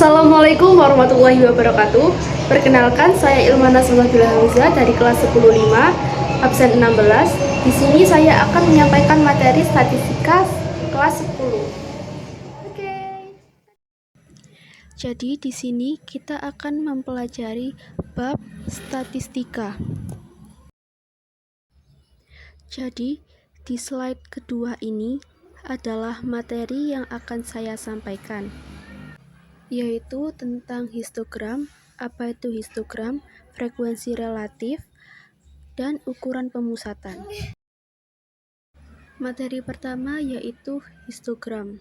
Assalamualaikum warahmatullahi wabarakatuh. Perkenalkan, saya Ilmana Sulawila Hamzah dari kelas 105, absen 16. Di sini saya akan menyampaikan materi statistika kelas 10. Oke. Jadi di sini kita akan mempelajari bab statistika. Jadi di slide kedua ini adalah materi yang akan saya sampaikan, yaitu tentang histogram, apa itu histogram, frekuensi relatif, dan ukuran pemusatan. Materi pertama yaitu histogram.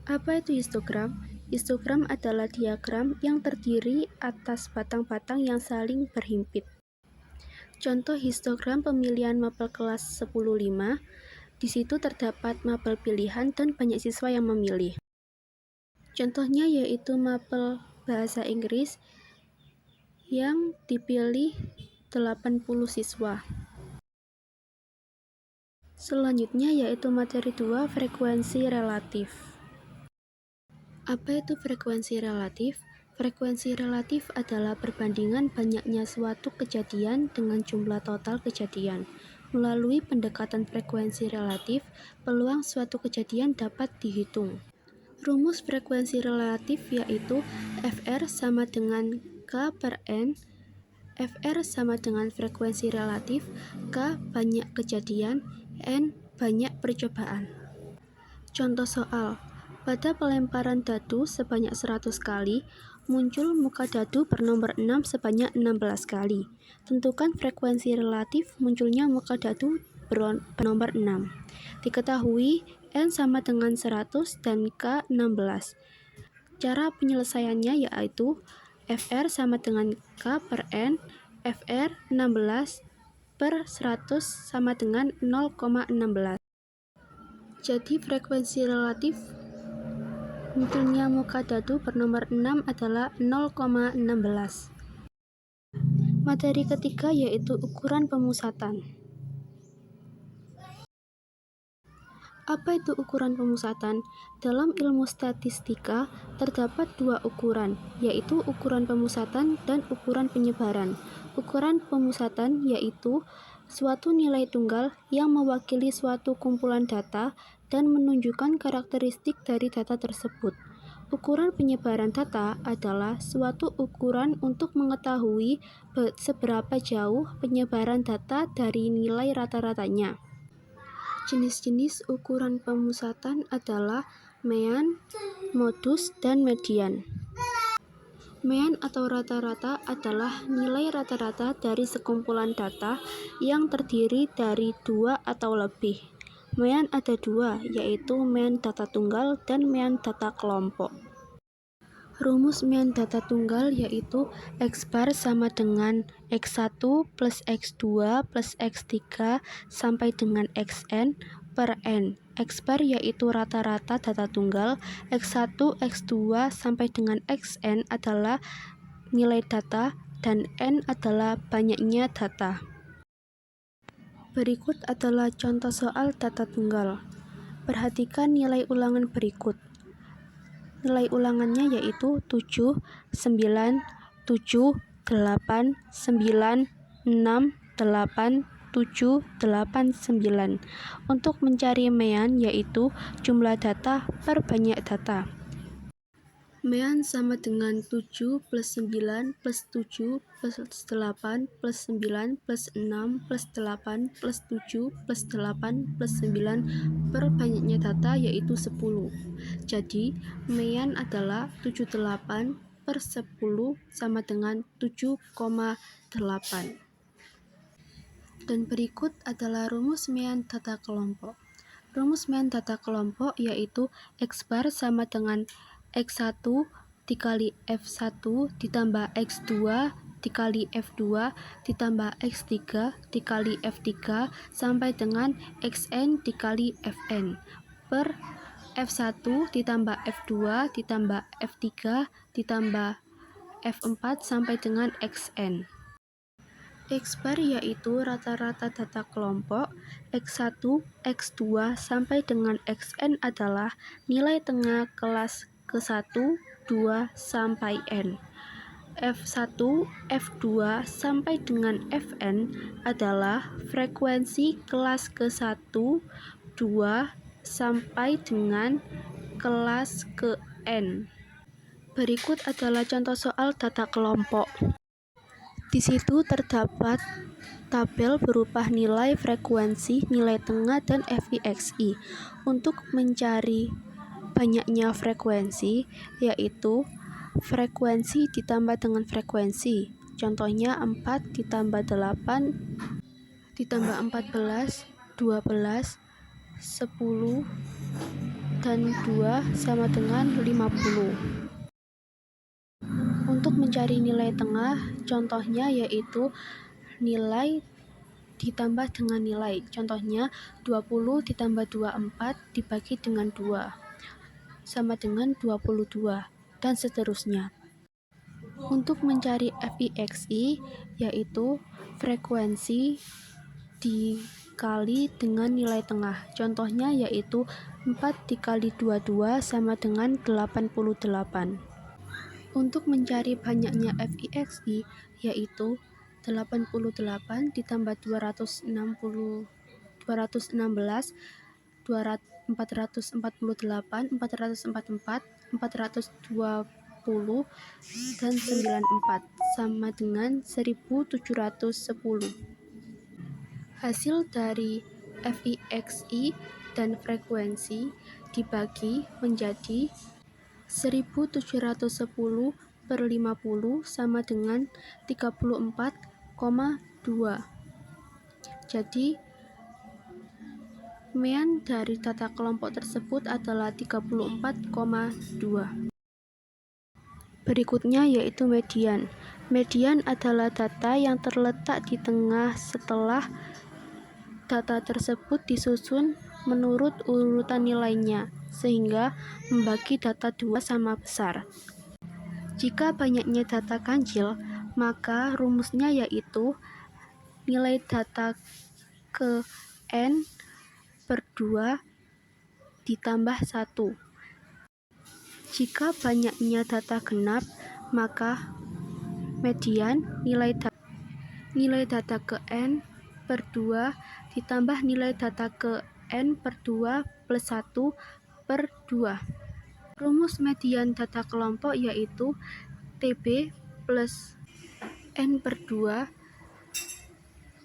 Apa itu histogram? Histogram adalah diagram yang terdiri atas batang-batang yang saling berhimpit. Contoh histogram pemilihan mapel kelas 10-5, di situ terdapat mapel pilihan dan banyak siswa yang memilih. Contohnya yaitu mapel bahasa Inggris yang dipilih 80 siswa. Selanjutnya yaitu materi 2, frekuensi relatif. Apa itu frekuensi relatif? Frekuensi relatif adalah perbandingan banyaknya suatu kejadian dengan jumlah total kejadian. Melalui pendekatan frekuensi relatif, peluang suatu kejadian dapat dihitung. Rumus frekuensi relatif yaitu Fr sama dengan K per N. Fr sama dengan frekuensi relatif, K banyak kejadian, N banyak percobaan. Contoh soal, pada pelemparan dadu sebanyak 100 kali, muncul muka dadu bernomor 6 sebanyak 16 kali. Tentukan frekuensi relatif munculnya muka dadu bernomor 6. Diketahui N sama dengan 100 dan K 16. Cara penyelesaiannya yaitu Fr sama dengan K per N, Fr 16 per 100 sama dengan 0,16. Jadi frekuensi relatif munculnya muka dadu bernomor 6 adalah 0,16. Materi ketiga yaitu ukuran pemusatan. Apa itu ukuran pemusatan? Dalam ilmu statistika terdapat dua ukuran, yaitu ukuran pemusatan dan ukuran penyebaran. Ukuran pemusatan yaitu suatu nilai tunggal yang mewakili suatu kumpulan data dan menunjukkan karakteristik dari data tersebut. Ukuran penyebaran data adalah suatu ukuran untuk mengetahui seberapa jauh penyebaran data dari nilai rata-ratanya. Jenis-jenis ukuran pemusatan adalah mean, modus, dan median. Mean atau rata-rata adalah nilai rata-rata dari sekumpulan data yang terdiri dari dua atau lebih. Mean ada dua, yaitu mean data tunggal dan mean data kelompok. Rumus mean data tunggal yaitu X bar sama dengan X1 plus X2 plus X3 sampai dengan Xn per N. X bar yaitu rata-rata data tunggal, X1, X2 sampai dengan Xn adalah nilai data, dan N adalah banyaknya data. Berikut adalah contoh soal data tunggal. Perhatikan nilai ulangan berikut. Nilai ulangannya yaitu 7, 9, 7, 8, 9, 6, 8, 7, 8, 9. Untuk mencari mean yaitu jumlah data per banyak data. Mean sama dengan 7 plus 9 plus 7 plus 8 plus 9 plus 6 plus 8 plus 7 plus 8 plus 9 per banyaknya data yaitu 10. Jadi mean adalah 78 per 10 sama dengan 7,8. Dan berikut adalah rumus mean data kelompok. Rumus mean data kelompok yaitu X bar sama dengan X1 dikali F1 ditambah X2 dikali F2 ditambah X3 dikali F3 sampai dengan Xn dikali Fn per F1 ditambah F2 ditambah F3 ditambah F4 sampai dengan Xn. X bar yaitu rata-rata data kelompok, X1, X2 sampai dengan Xn adalah nilai tengah kelas ke 1, 2, sampai N. F1, F2, sampai dengan Fn adalah frekuensi kelas ke 1, 2, sampai dengan kelas ke N. Berikut adalah contoh soal tata kelompok. Di situ terdapat tabel berupa nilai frekuensi, nilai tengah, dan FIXI. Untuk mencari banyaknya frekuensi, yaitu frekuensi ditambah dengan frekuensi. Contohnya 4 ditambah 8 ditambah 14, 12, 10, dan 2 sama dengan 50. Untuk mencari nilai tengah, contohnya yaitu nilai ditambah dengan nilai. Contohnya 20 ditambah 24 dibagi dengan 2 sama dengan 22, dan seterusnya. Untuk mencari FIXI, yaitu frekuensi dikali dengan nilai tengah. Contohnya yaitu 4 dikali 22 sama dengan 88. Untuk mencari banyaknya FIXI, yaitu 88 ditambah 216, 448, 444, 420, dan 94 sama dengan 1710. Hasil dari FIXI dan frekuensi dibagi menjadi 1710 per 50 sama dengan 34,2. Jadi mean dari tata kelompok tersebut adalah 34,2. Berikutnya yaitu median. Median adalah data yang terletak di tengah setelah data tersebut disusun menurut urutan nilainya, sehingga membagi data dua sama besar. Jika banyaknya data ganjil, maka rumusnya yaitu nilai data ke N per 2 ditambah 1. Jika banyaknya data genap, maka median nilai data ke N per 2 ditambah nilai data ke N per 2 plus 1 per 2. Rumus median data kelompok yaitu TB plus N per 2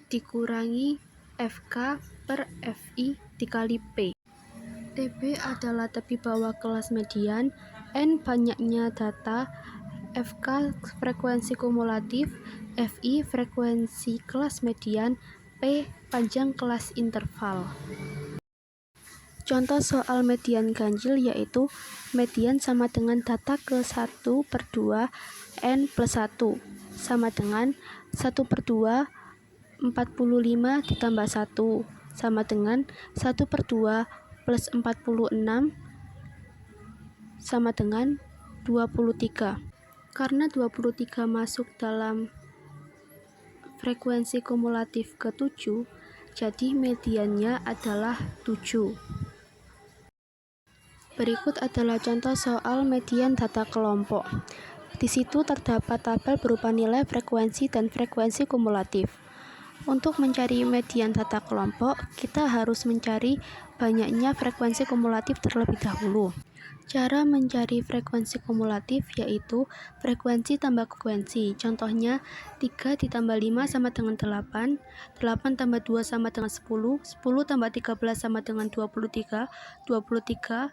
dikurangi FK per FI dikali P. TB adalah tepi bawah kelas median, N banyaknya data, FK frekuensi kumulatif, FI frekuensi kelas median, P panjang kelas interval. Contoh soal median ganjil yaitu median sama dengan data ke 1 per 2 N plus 1 sama dengan 1 per 2 45 ditambah 1 sama dengan 1 per 2 plus 46 sama dengan 23. Karena 23 masuk dalam frekuensi kumulatif ke-7, jadi mediannya adalah 7. Berikut adalah contoh soal median data kelompok. Di situ terdapat tabel berupa nilai frekuensi dan frekuensi kumulatif. Untuk mencari median data kelompok, kita harus mencari banyaknya frekuensi kumulatif terlebih dahulu. Cara mencari frekuensi kumulatif yaitu frekuensi tambah frekuensi. Contohnya 3 ditambah 5 sama dengan 8, 8 tambah 2 sama dengan 10, 10 tambah 13 sama dengan 23, 23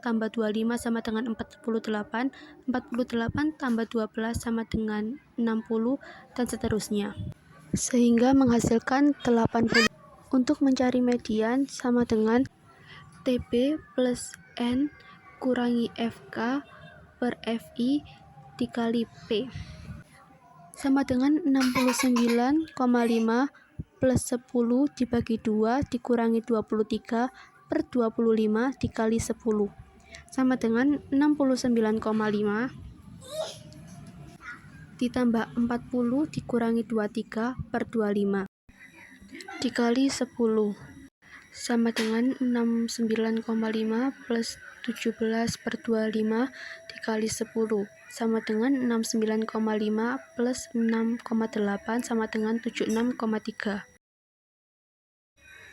tambah 25 sama dengan 48, 48 tambah 12 sama dengan 60, dan seterusnya, sehingga menghasilkan 80. Untuk mencari median sama dengan TB plus N kurangi FK per FI dikali P sama dengan 69,5 plus 10 dibagi 2 dikurangi 23 per 25 dikali 10 sama dengan 69,5 ditambah 40 dikurangi 23 per 25 dikali 10 sama dengan 69,5 plus 17/25 dikali 10 sama dengan 69,5 plus 6,8 sama dengan 76,3.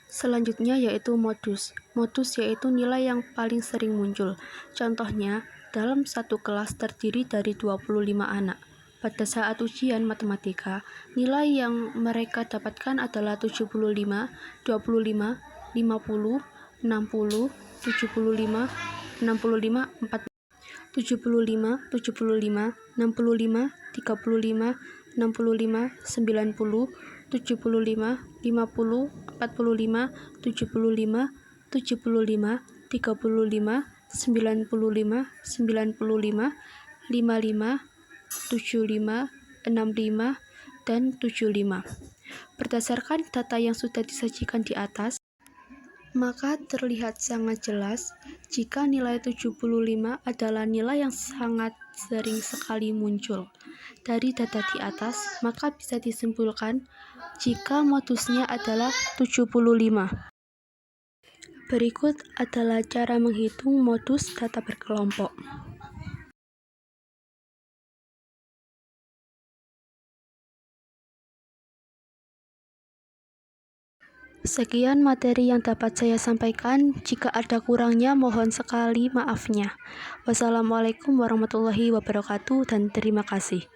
Selanjutnya yaitu modus. Modus yaitu nilai yang paling sering muncul. Contohnya, dalam satu kelas terdiri dari 25 anak. Pada saat ujian matematika, nilai yang mereka dapatkan adalah 75, 25, 50, 60, 75, 65, 40, 75, 75, 65, 35, 65, 90, 75, 50, 45, 75, 75, 35, 95, 95, 55, 75, 65, dan 75. Berdasarkan data yang sudah disajikan di atas, maka terlihat sangat jelas jika nilai 75 adalah nilai yang sangat sering sekali muncul. Dari data di atas, maka bisa disimpulkan jika modusnya adalah 75. Berikut adalah cara menghitung modus data berkelompok. Sekian materi yang dapat saya sampaikan. Jika ada kurangnya, mohon sekali maafnya. Wassalamualaikum warahmatullahi wabarakatuh dan terima kasih.